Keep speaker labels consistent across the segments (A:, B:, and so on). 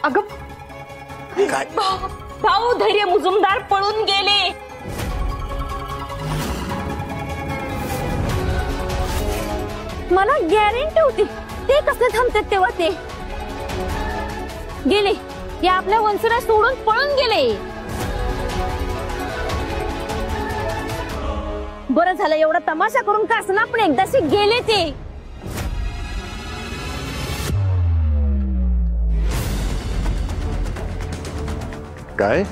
A: अगं भाऊ धैर्य मुजुमदार पळून गेले. मला गॅरंटी होती ते कसले थांबतात तेव्हा ते गेले. ते आपल्या वंशला सोडून पळून गेले. बरं झालं एवढा तमाशा करून का असं पण एकदाशी गेले ते.
B: काय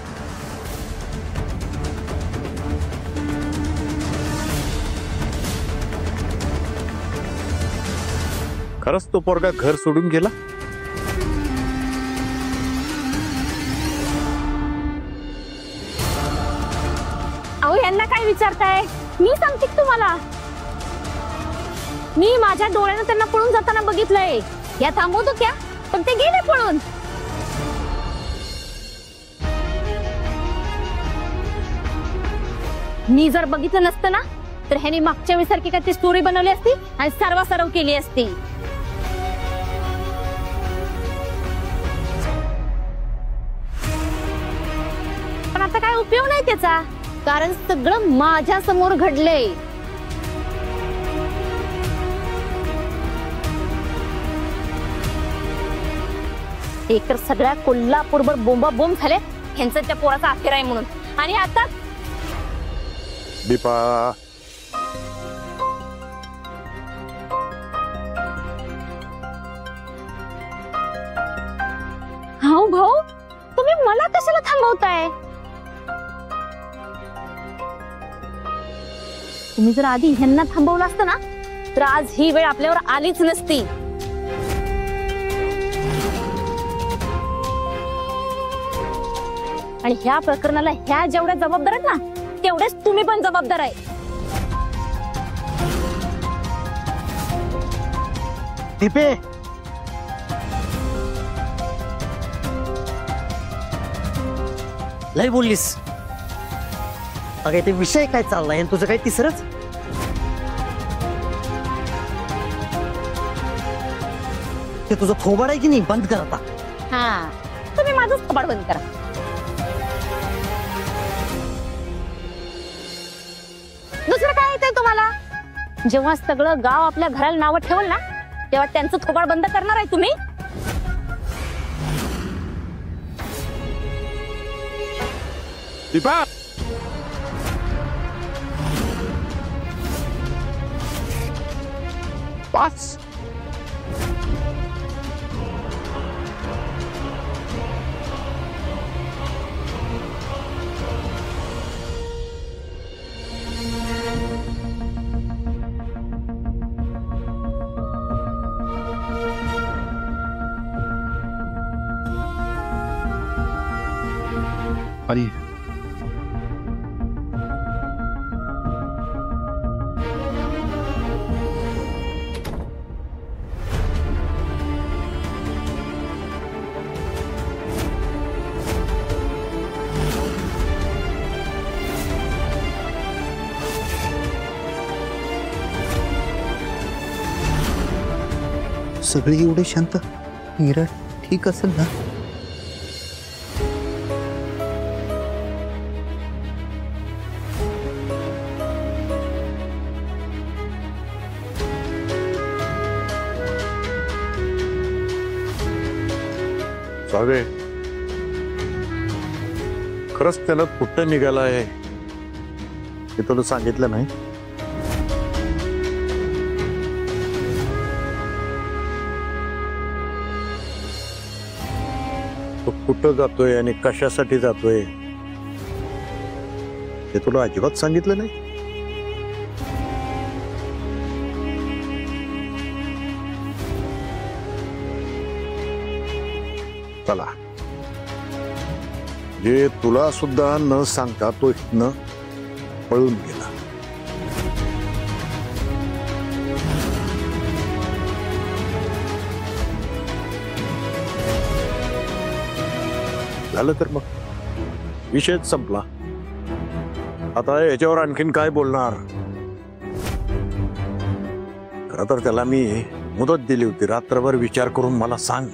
B: खरंच तो पोरगा घर सोडून गेला?
A: अहो यांना काय विचारताय? मी सांगते तुम्हाला. मी माझ्या डोळ्यानं त्यांना पळून जाताना बघितलंय. या थांबवतो क्या पण ते गेले पळून. मी जर बघितलं नसतं ना तर ह्यानी मागच्या वेळेसारखी काय ती स्टोरी बनवली असती आणि सर्वासर्व केली असती. पण आता काय उपयोग नाही त्याचा, कारण सगळं माझ्या समोर घडलंय. एक तर सगळ्या कोल्हापूरभर बोंबा बोंब झाले ह्यांचं त्या पोराचा अखेर आहे म्हणून. आणि आता
B: दीपा
A: हाऊ भाऊ तुम्ही मला कशाला थांबवताय? तुम्ही जर आधी ह्यांना थांबवलं असतं ना तर आज ही वेळ आपल्यावर आलीच नसती. आणि ह्या प्रकरणाला ह्या जेवढ्या जबाबदार आहेत ना तेवढेच तुम्ही पण जबाबदार आहे.
C: दीपे लय बोललीस. अगं ते विषय काय चाललाय तुझं काय तिसरंच? ते तुझं थोबाड आहे की नाही बंद कर आता.
A: हा तुम्ही माझंच थोबाड बंद करा. दुसरं काय येतंय तुम्हाला? जेव्हा सगळं गाव आपल्या घराला नावं ठेवल ना तेव्हा त्यांचं थोबाड बंद करणार आहे तुम्ही.
B: दीपा पाच आणि
D: सगळी एवढे शांत. मीरा ठीक असेल ना?
B: जागे खरंच त्यानं कुठं निघाला आहे हे तुला सांगितलं नाही? तो कुठं जातोय आणि कशासाठी जातोय हे तुला अजिबात सांगितलं नाही? चला जे तुला सुद्धा न सांगता तो इथनं पळून गेला. झालं तर मग विषयच संपला. आता याच्यावर आणखीन काय बोलणार? खरं तर त्याला मी मुदत दिली होती, रात्रभर विचार करून मला सांग.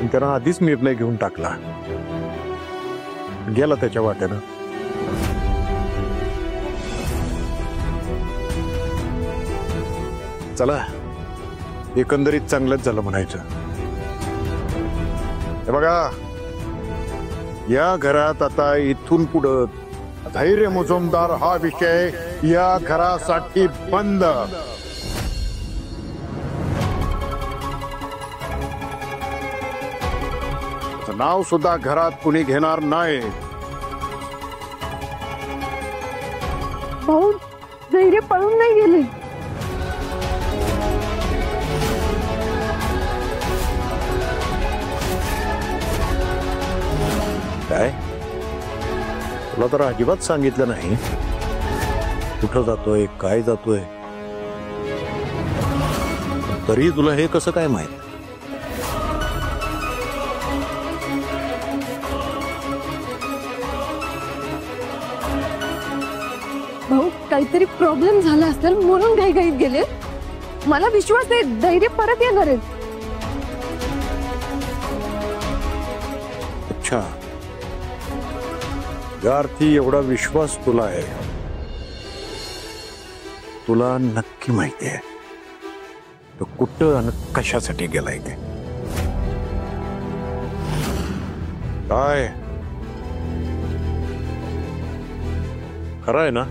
B: पण त्यानं आधीच निर्णय घेऊन टाकला, गेला त्याच्या वाट्यानं. चला, एकंदरीत चांगलंच झालं म्हणायचं. हे बघा, या घरात आता इथून पुढं धैर्य मुजुमदार हा विषय या घरासाठी बंद. नाव सुद्धा घरात कुणी घेणार नाही.
A: भाऊ, धैर्य पळून नाही गेले.
B: काय तुला तर अजिबात सांगितलं नाही कुठं जातोय, काय जातोय, तरी तुला हे कसं काय माहित?
E: भाऊ, काहीतरी प्रॉब्लेम झाला असेल म्हणून घाईघाईत गेले. मला विश्वास आहे धैर्य परत येणार आहे.
B: अच्छा, या अर्थी एवढा विश्वास तुला आहे. तुला नक्की माहिती आहे तो कुठं आणि कशासाठी गेलाय ते? काय खरं आहे ना?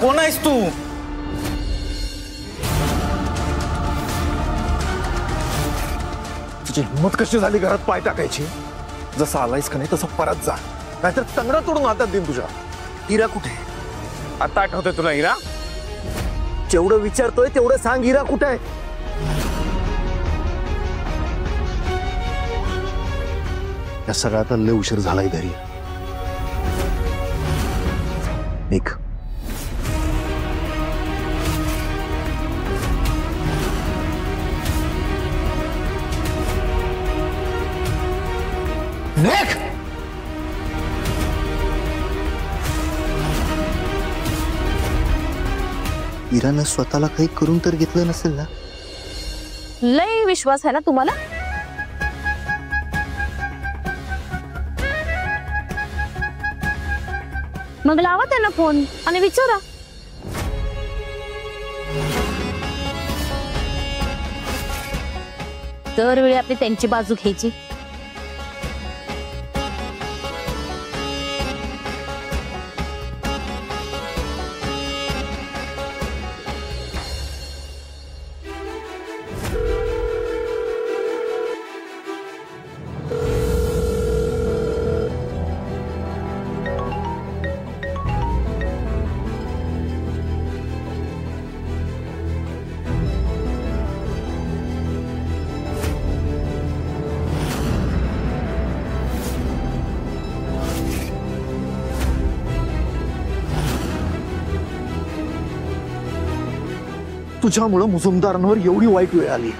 D: कोण आहेस तू?
F: तुझी हिंमत कशी झाली घरात पाय टाकायची? जसं आलायस का नाही तसं परत जा, नाहीतर तंगडा तोडून हातात देईन तुझ्या.
C: हिरा कुठे?
F: आता आठवतोय तुला हिरा?
C: जेवढं विचारतोय तेवढं सांग, हिरा कुठे आहे?
F: या सगळ्यात लय उशीर झालाय घरी. निघ.
C: निघ.
D: इरानं स्वतःला काही करून तर घेतलं नसेल ना?
A: लय विश्वास आहे ना तुम्हाला? मग लावा त्यांना फोन आणि विचारा. दरवेळी आपली त्यांची बाजू घ्यायची.
F: तुझ्यामुळं मुजुमदारांवर एवढी वाईट वेळ आली.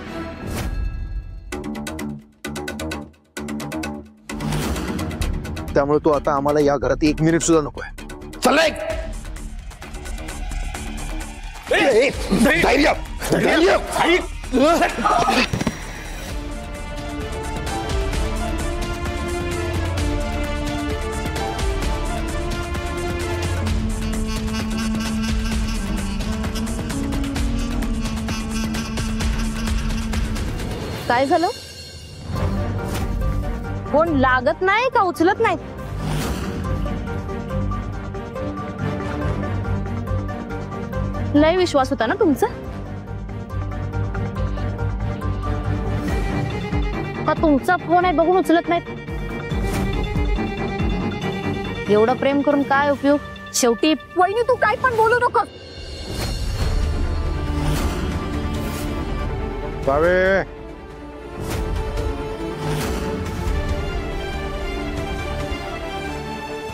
F: त्यामुळे तू आता आम्हाला या घरात 1 मिनिट सुद्धा नकोय. चल धैर्य.
A: काय झालं? फोन लागत नाही का उचलत नाही? लय विश्वास होता ना तुमचा? का तुमचा फोन आहे बघून उचलत नाहीत? एवढं प्रेम करून काय उपयोग? शेवटी
E: वहिनी, तू काय पण बोलू नको.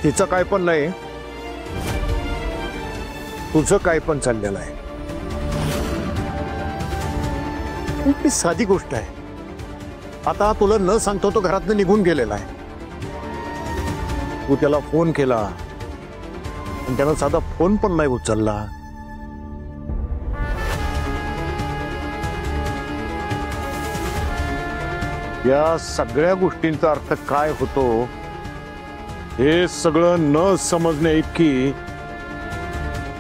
B: तिचं काय पण नाही, तुझं काय पण चाललेलं आहे. ही साधी गोष्ट आहे. आता तुला न सांगतो तो घरातनं निघून गेलेला आहे. तू त्याला फोन केला आणि त्यानं साधा फोन पण नाही उचलला. या सगळ्या गोष्टींचा अर्थ काय होतो हे सगळं न समजणे इतकी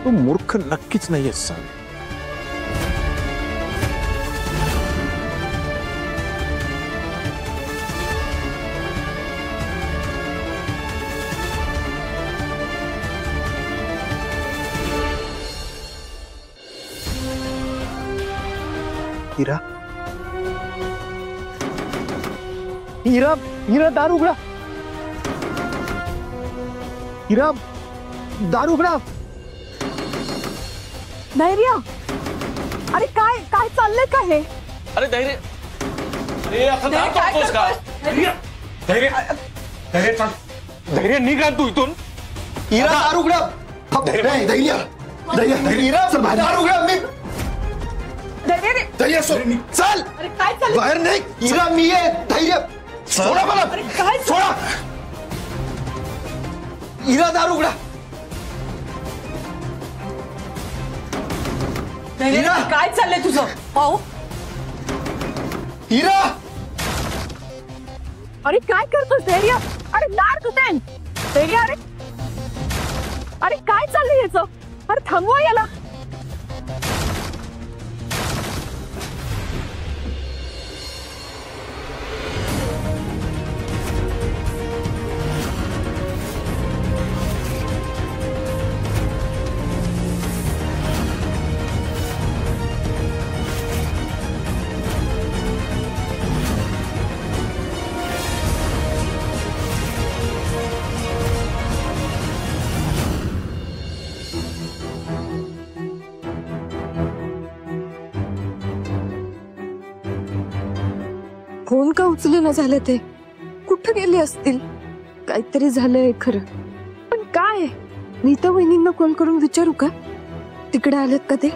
B: तू मूर्ख नक्कीच नाहीयेस सांग.
D: हिरा
C: हिरा हिरा दार उघडा. हिरा दार उघडा.
E: धैर्य, अरे काय काय चाललंय का हे?
G: अरे धैर्य, अरे आता दार तोडतोस का? धैर्य धैर्य धैर्य चल, धैर्य निघा तू इथून.
D: हिरा दार उघडा. धैर्य धैर्य धैर्य हिरा दार उघडा. मी
E: धैर्य,
D: धैर्य चल
E: अरे काय चाललंय?
D: बाहेर नाही. हिरा मी आहे. धैर्य सोडा मला.
E: अरे काय
D: सोडा. हिरा दार उघडा. हिरा
E: काय चाललंय तुझं? पाहू.
D: हिरा
E: अरे काय करतोस धैर्य? अरे दार कुठे? धैर्य, अरे अरे काय चाललंय याचं? अरे थांबवा याला. फोन का उचलेना झाले ते? कुठं गेले असतील? काहीतरी झालंय खरं. पण काय? नीता वहिनींना कॉल करून विचारू का तिकडे आलेत का ते?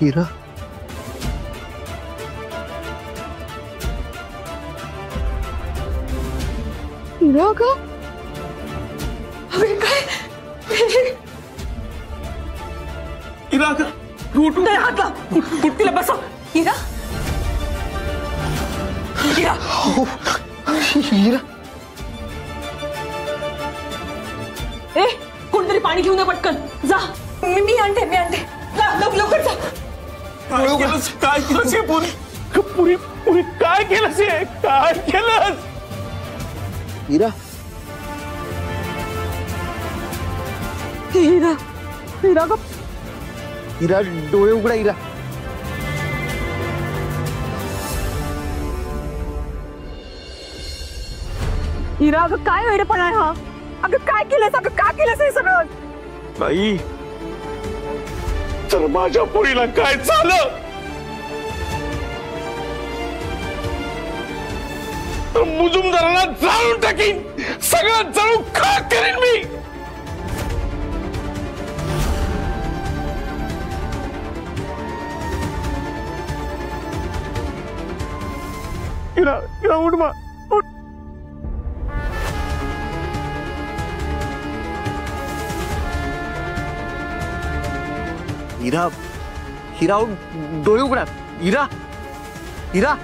D: हिरा
E: हिरा का? अरे काय?
G: हिरा उठ उठ हात लाव. उठ तिला बसा.
E: हिरा,
G: हिरा
D: हिरा
E: ए कोणतरी पाणी घेऊन ये पटकन. जा. मी आणते, मी आणते. लवकर जा.
G: काय केलंस हे पुरी? पुरी पुरी काय केलंस हे? काय केलंस?
D: हिरा
E: हिरा, हिरा ग.
D: हिरा डोळे उघडा. हिरा
E: हिरा, अगं काय वेडेपणा आहे हा? अगं काय केलंस? अगं का केलंस हे सगळं?
G: बाई, तर माझ्या पोरीला काय झालं तर मुजुमदाराला जाळून टाकीन. सगळं जळू खाक करीन मी. हिरा हिरा उठ मा उठ.
D: हिरा हिरा डोळे उघडा. हिरा हिरा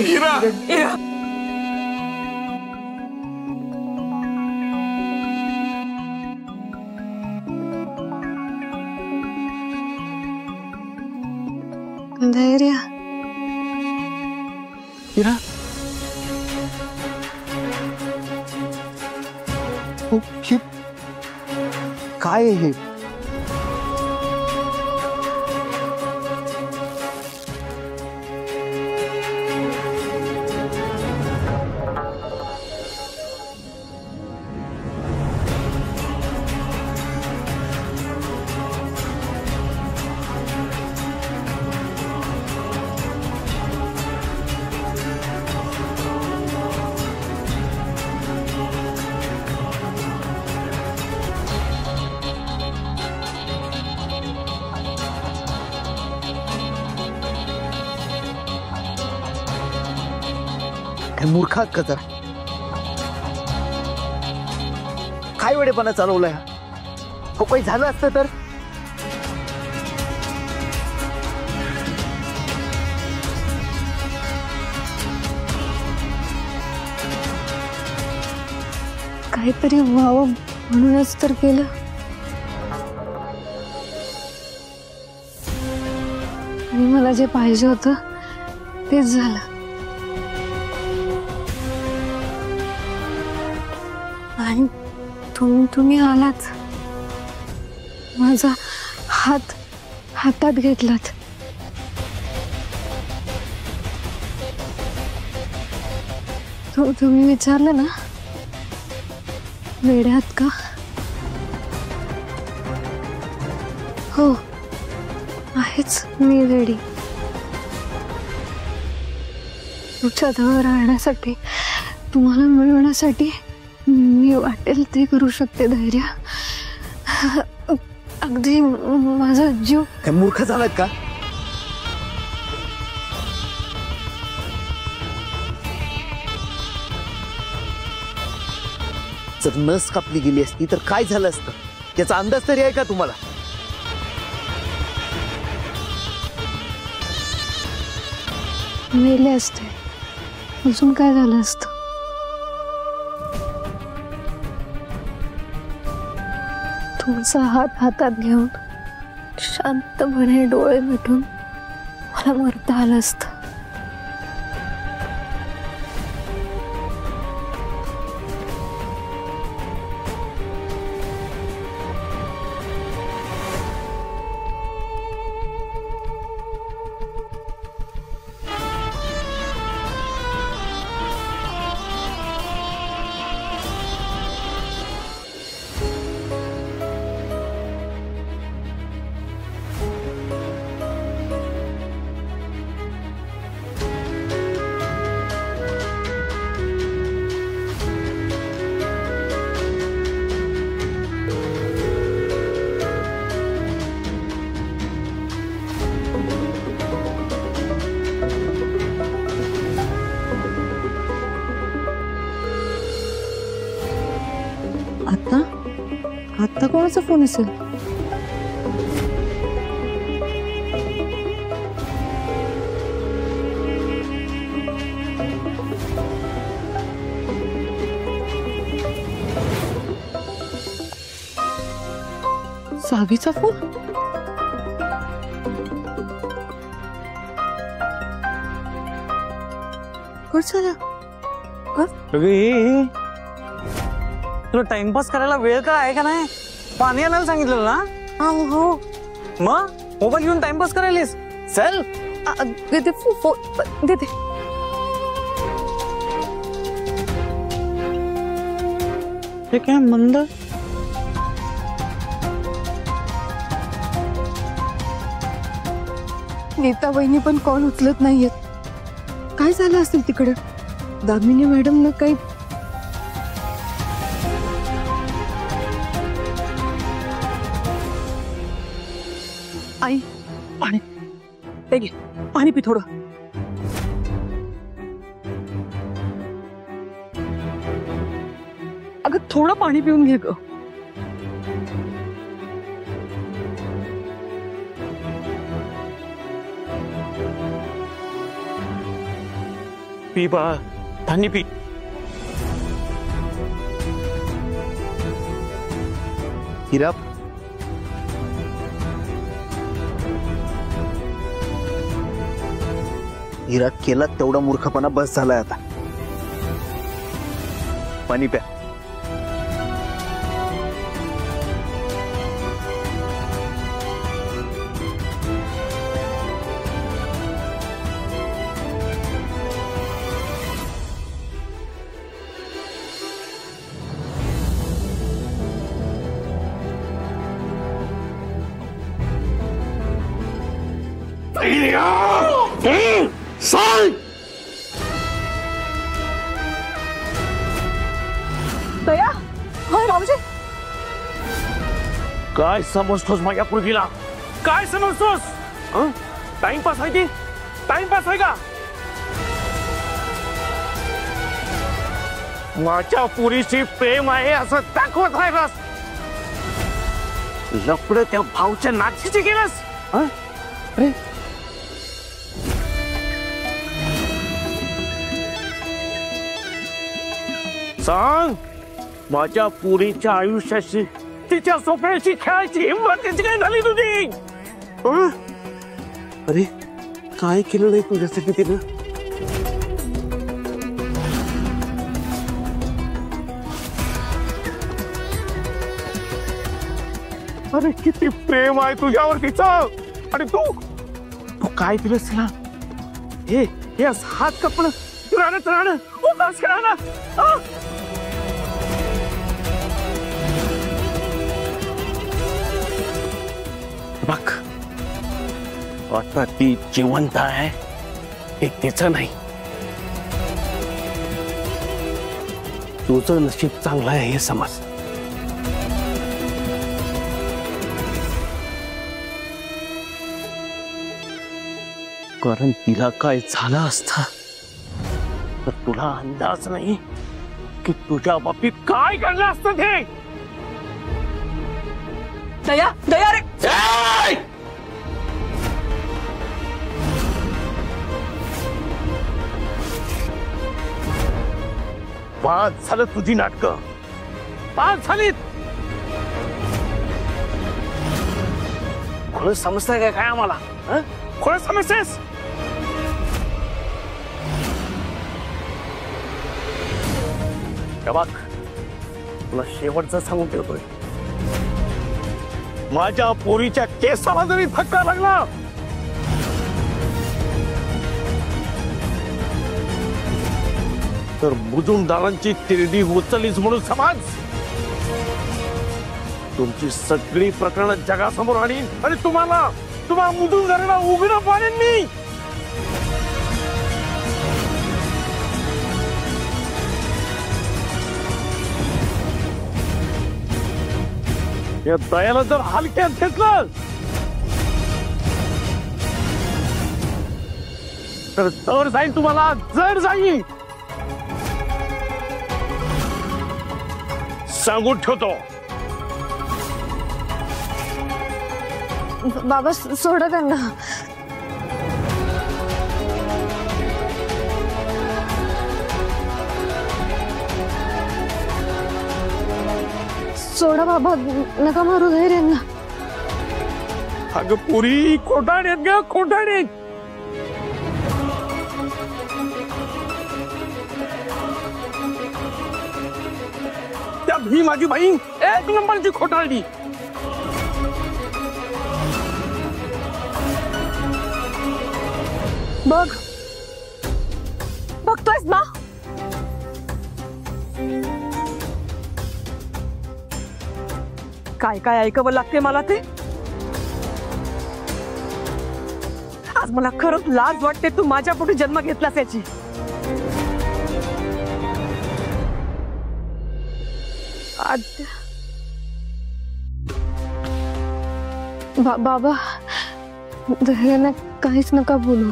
G: हिरा
E: धैर्य
F: हिरा हे काय आहे हे? काय मूर्खात का तर काय वेळेपणा चालवलाय हा? हो काही झालं असतं तर
E: काहीतरी व्हावं म्हणूनच तर केलं. आणि मला जे पाहिजे होतं तेच झालं. आणि तुम्ही आलात, माझा हात हातात घेतलात. तुम्ही विचारलं ना वेड्यात का? हो आहेच मी रेडी. तुमच्या जवळ राहण्यासाठी, तुम्हाला मिळवण्यासाठी मी वाटेल ते करू शकते. धैर्य अगदी माझा जीव.
F: काय मूर्ख झालात का? जर नस कापली गेली असती तर काय झालं असतं याचा अंदाज तरी आहे का तुम्हाला?
E: मेले असते, अजून काय झालं असतं? तुमचा हात हातात घेऊन शांतपणे डोळे मिटून मला मरता आलं असतं. आता कोणाचा फोन असेल? सावीचा फोन? कुठं झाला?
C: तुला टाइमपास करायला वेळ का आहे का नाही? पाणी आणायला सांगितलं ना?
E: हो.
C: मग मोबाईल घेऊन टाइमपास करायलीस? चल
E: देते फोन देते.
C: हे काय मंद?
E: नीता वहिनी पण कॉल उचलत नाहीयेत. काय झालं असेल तिकडे? दामिनी मॅडम ना काही
C: आई पाणी घे, पाणी पी थोडं. अगं थोडं पाणी पिऊन घे ग.
G: पी बाळा, पाणी पी.
B: हिरा, हिरा केला तेवढा मूर्खपणा बस झालाय आता. पाणी प्या.
E: दया, होय बाबूजी.
G: काय समजतोस माझ्या पोरगीला? काय समजतोस? टाइमपास आहे ती? टाइमपास आहे का? माझ्या पुरीशी प्रेम आहे असं दाखवत आहे बस. लपड त्या भाऊच्या नातीची केलंस. अरे सांग, माझ्या पुरीच्या आयुष्याशी तिच्या सोप्याशी खेळायची हिंमत त्याची काय झाली तुझी? अरे काय केलं नाही तुझ्यासाठी तिनं? अरे किती प्रेम आहे तुझ्यावर तिचं. आणि तू काय दिलंस तिला? हे हात कपडं राहणं उपास करा. बघ, आता ती जिवंत आहे हे तिचं नाही, तुझं नशीब चांगलं आहे हे समज. कारण तिला काय झालं असतं तर तुला अंदाज नाही की तुझ्या बाबतीत काय घडलं असतं ते.
E: दया, दया रे.
G: पाच झालं तुझी नाटकं, पाच झालीत. खोळ समजताय काय आम्हाला? खोळ समजतेस? बघ, तुला शेवटचं सांगून ठेवतोय, माझ्या पोरीच्या केसाला जरी धक्का लागला तर मुजुमदारांची तिरडी उचललीच म्हणून समाज. तुमची सगळी प्रकरणं जगासमोर आणीन आणि तुम्हाला मुजुमदारांना उघडं पाडेन मी. या दयाला जर हलक्यात घेतलं तर जड जाईल, तुम्हाला जड जाईल सांगून ठेवतो.
E: बाबा सोडा त्यांना. सोडा बाबा, नका मारू धैर्यांना.
G: अगं पुरी खोटाडेत ग, खोटाडेत. त्यात ही माझी बहीण एक नंबरची खोटारडी.
E: बघ, बघतोयस ना? काय काय ऐकावं लागते मला ते. आज मला खरंच लाज वाटते तू माझ्या पोटी जन्म घेतलास याची. बाबा, धैर्याने काहीच नका बोलू.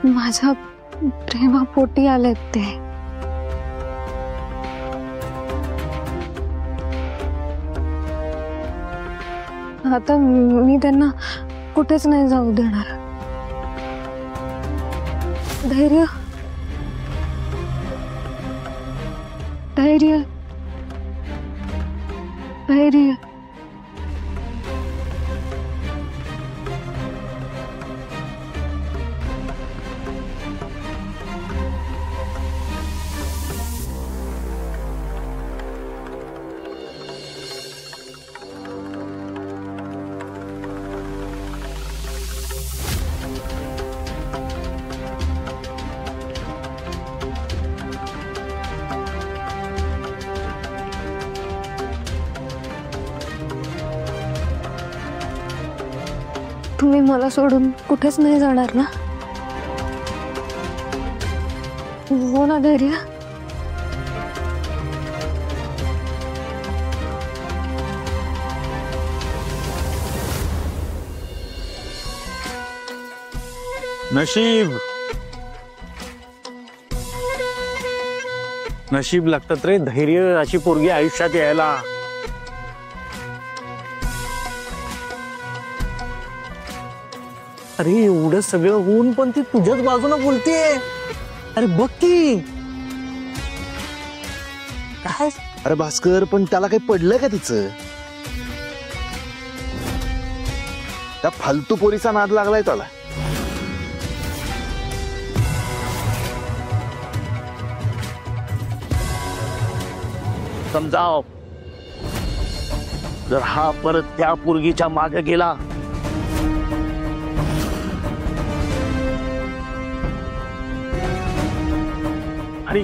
E: माझ्या प्रेमापोटी आलेत ते. आता मी त्यांना कुठेच नाही जाऊ देणार. धैर्य धैर्य धैर्य. तुम्ही मला सोडून कुठेच नाही जाणार ना? हो ना धैर्य?
C: नशीब नशीब लागतात रे धैर्य अशी पोरगी आयुष्यात यायला. अरे एवढं सगळं होऊन पण ती तुझ्याच बाजूने बोलतेय. अरे बघ की
F: काय. अरे भास्कर, पण त्याला काही पडलं का तिचं? त्या फालतू पोरीचा नाद लागलाय त्याला.
G: समजाव, जर हा परत त्या पोरगीच्या मागे गेला आणि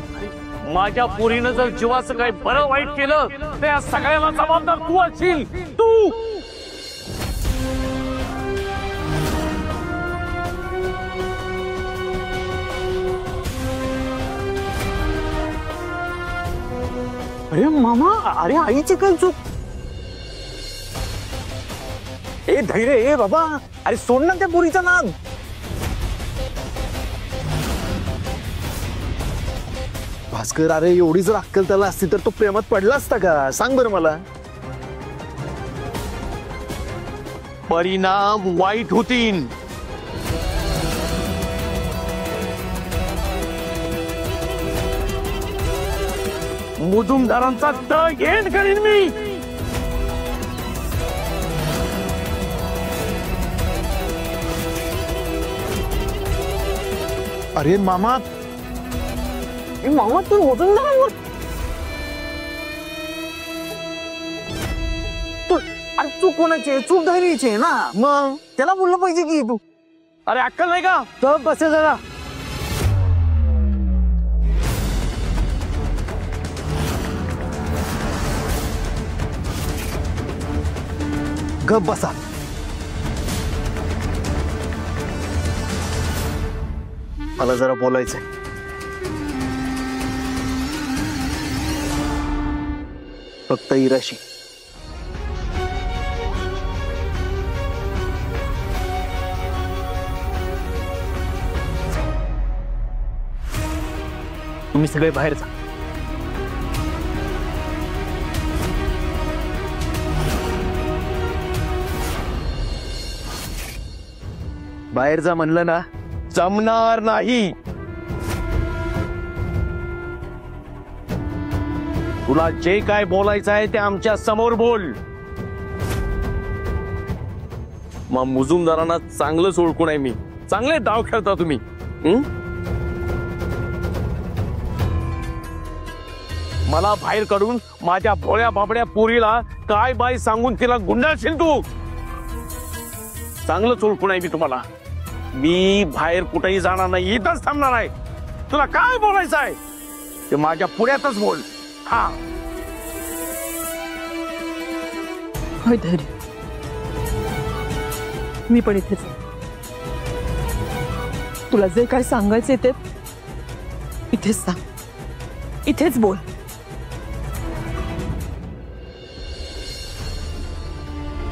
G: माझ्या पोरीनं जर जीवाचं काही बरं वाईट केलं तर या सगळ्याला जबाबदार तू असशील. तू
C: अरे मामा, अरे आईची काय चूक. ए धैर्य, ए बाबा, अरे सोड ना त्या पोरीचा नाद.
F: भास्कर, अरे एवढी जर अक्कल त्याला असती तर तो प्रेमात पडला असता का? सांग बरं मला.
G: परिणाम वाईट होतील. मुजुमदारांचा तळ घेण करीन मी.
F: अरे मामा,
C: मामा तू मुजुमदारांवर तू, अरे चूक कोणाची आहे? चूक धैर्याची आहे ना. मग त्याला बोललं पाहिजे की तू.
G: अरे अक्कल नाही का?
C: तर बसे जरा.
F: गप बसा. मला जरा बोलायचंय. फक्त इराशी.
G: तुम्ही सगळे बाहेर जा.
F: बाहेर जा म्हणलं ना.
G: जमणार नाही. तुला जे काय बोलायचं आहे ते आमच्या समोर बोल. मग मुजुमदारांना चांगलंच ओळखून आहे मी. चांगले डाव खेळता तुम्ही. मला बाहेर काढून माझ्या भोळ्या बाबड्या पोरीला काय बाय सांगून तिला गुंडाळशील तू. चांगलंच ओळखून आहे मी तुम्हाला. मी बाहेर कुठेही जाणार नाही, इथंच थांबणार आहे. तुला काय बोलायचं आहे ते माझ्या पुढ्यातच बोल. हा.
E: होय धैर्य, मी पण इथेच. तुला जे काय सांगायचे ते इथेच सांग, इथेच बोल.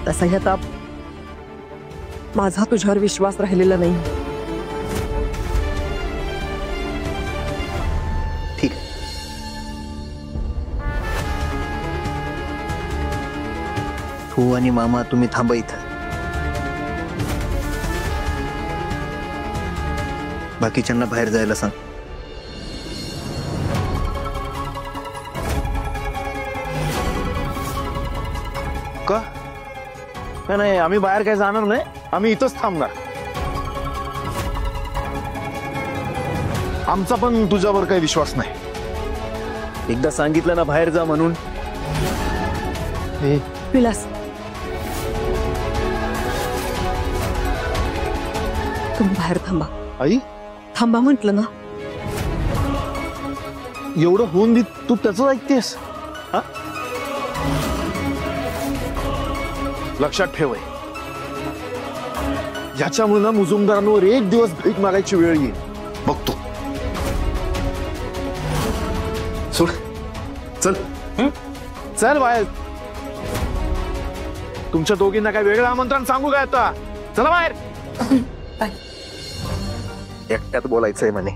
E: तसाही आता माझा तुझ्यावर विश्वास राहिलेला नाही.
F: ठीक. तू आणि मामा तुम्ही थांबा इथं.
H: बाकीच्यांना बाहेर जायला सांग.
F: का नाही, आम्ही बाहेर काय जाणार नाही, आम्ही इथंच थांबणार. आमचा पण तुझ्यावर काही विश्वास नाही.
H: एकदा सांगितलं ना बाहेर जा म्हणून.
E: विलास, तुम्ही बाहेर थांबा.
F: आई
E: थांबा म्हटलं ना.
F: एवढं होऊन बी तू त्याच ऐकतेस? लक्षात ठेव, याच्यामुळे ना मुजुमदारांवर एक दिवस भीक मागायची वेळ येईल. बघतो. सोड, चल चल बाहेर. तुमच्या दोघींना काय वेगळं आमंत्रण सांगू काय आता? चला बाहेर.
H: एकट्यात बोलायचंय म्हणे.